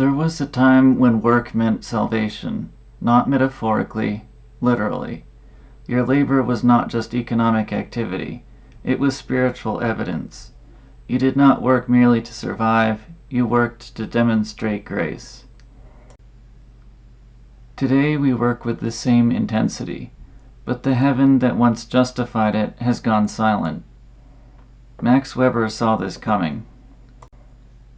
There was a time when work meant salvation, not metaphorically, literally. Your labor was not just economic activity, it was spiritual evidence. You did not work merely to survive, you worked to demonstrate grace. Today we work with the same intensity, but the heaven that once justified it has gone silent. Max Weber saw this coming.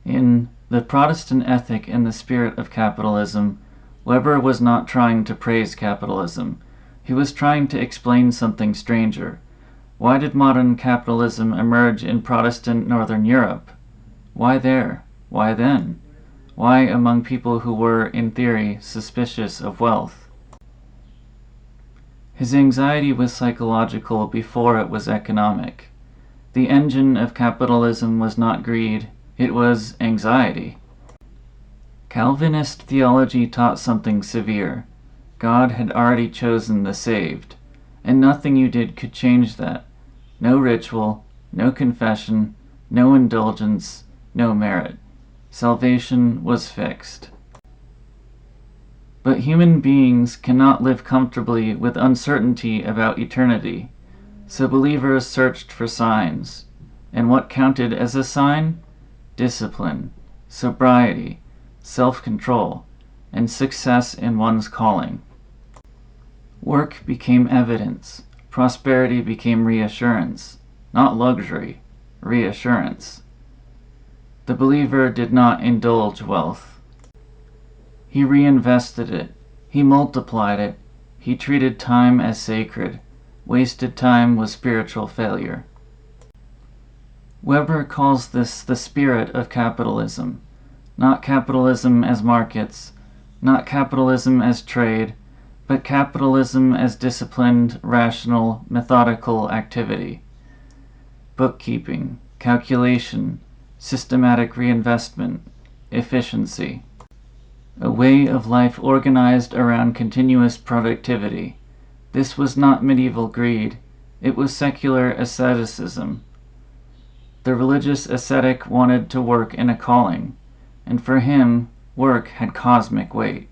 In The Protestant Ethic and the Spirit of Capitalism, Weber was not trying to praise capitalism. He was trying to explain something stranger. Why did modern capitalism emerge in Protestant Northern Europe? Why there? Why then? Why among people who were, in theory, suspicious of wealth? His anxiety was psychological before it was economic. The engine of capitalism was not greed, it was anxiety. Calvinist theology taught something severe. God had already chosen the saved, and nothing you did could change that. No ritual, no confession, no indulgence, no merit. Salvation was fixed. But human beings cannot live comfortably with uncertainty about eternity, so believers searched for signs. And what counted as a sign? Discipline, sobriety, self-control, and success in one's calling. Work became evidence. Prosperity became reassurance, not luxury, reassurance. The believer did not indulge wealth. He reinvested it. He multiplied it. He treated time as sacred. Wasted time was spiritual failure. Weber calls this the spirit of capitalism, not capitalism as markets, not capitalism as trade, but capitalism as disciplined, rational, methodical activity. Bookkeeping, calculation, systematic reinvestment, efficiency. A way of life organized around continuous productivity. This was not medieval greed, it was secular asceticism. The religious ascetic wanted to work in a calling, and for him, work had cosmic weight.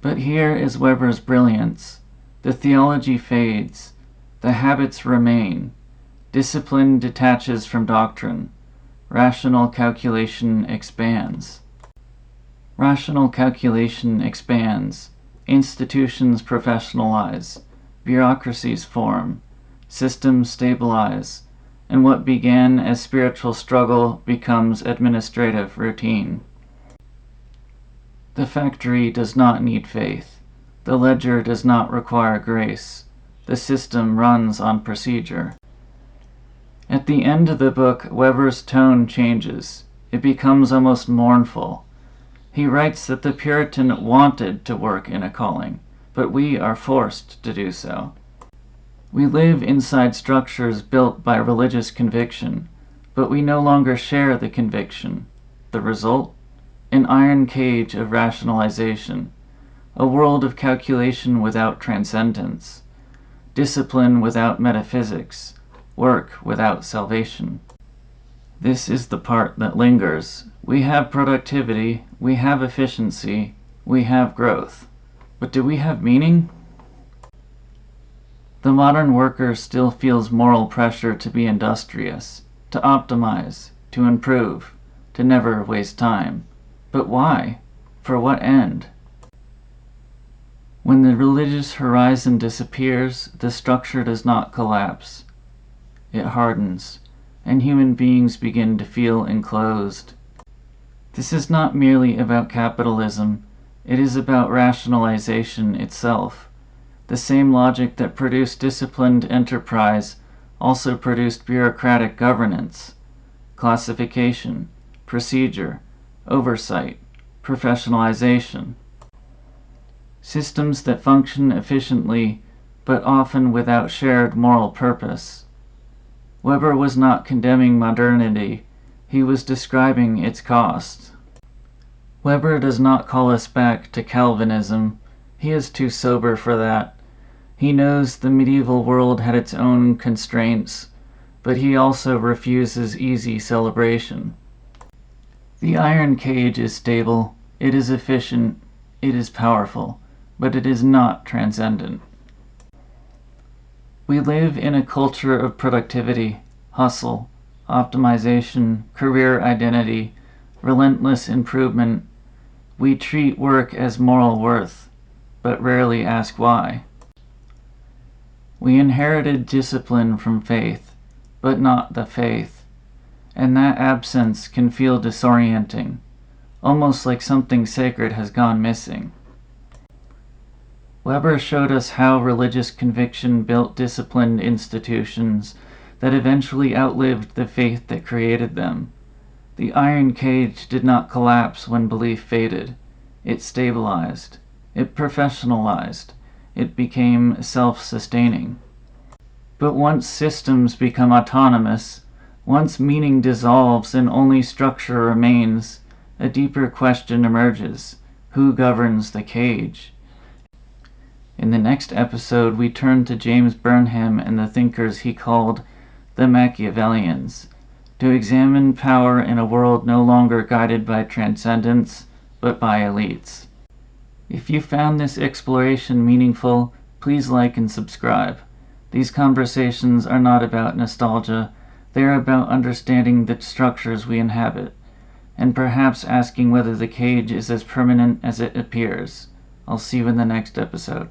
But here is Weber's brilliance. The theology fades, the habits remain, discipline detaches from doctrine, rational calculation expands. Rational calculation expands, institutions professionalize, bureaucracies form, systems stabilize, and what began as spiritual struggle becomes administrative routine. The factory does not need faith. The ledger does not require grace. The system runs on procedure. At the end of the book, Weber's tone changes. It becomes almost mournful. He writes that the Puritan wanted to work in a calling, but we are forced to do so. We live inside structures built by religious conviction, but we no longer share the conviction. The result? An iron cage of rationalization, a world of calculation without transcendence, discipline without metaphysics, work without salvation. This is the part that lingers. We have productivity, we have efficiency, we have growth. But do we have meaning? The modern worker still feels moral pressure to be industrious, to optimize, to improve, to never waste time. But why? For what end? When the religious horizon disappears, the structure does not collapse. It hardens, and human beings begin to feel enclosed. This is not merely about capitalism, it is about rationalization itself. The same logic that produced disciplined enterprise also produced bureaucratic governance, classification, procedure, oversight, professionalization. Systems that function efficiently, but often without shared moral purpose. Weber was not condemning modernity, he was describing its cost. Weber does not call us back to Calvinism. He is too sober for that. He knows the medieval world had its own constraints, but he also refuses easy celebration. The iron cage is stable, it is efficient, it is powerful, but it is not transcendent. We live in a culture of productivity, hustle, optimization, career identity, relentless improvement. We treat work as moral worth, but rarely ask why. We inherited discipline from faith, but not the faith, and that absence can feel disorienting, almost like something sacred has gone missing. Weber showed us how religious conviction built disciplined institutions that eventually outlived the faith that created them. The iron cage did not collapse when belief faded. It stabilized. It professionalized. It became self-sustaining. But once systems become autonomous, once meaning dissolves and only structure remains, a deeper question emerges: who governs the cage? In the next episode, we turn to James Burnham and the thinkers he called the Machiavellians, to examine power in a world no longer guided by transcendence, but by elites. If you found this exploration meaningful, please like and subscribe. These conversations are not about nostalgia, they are about understanding the structures we inhabit, and perhaps asking whether the cage is as permanent as it appears. I'll see you in the next episode.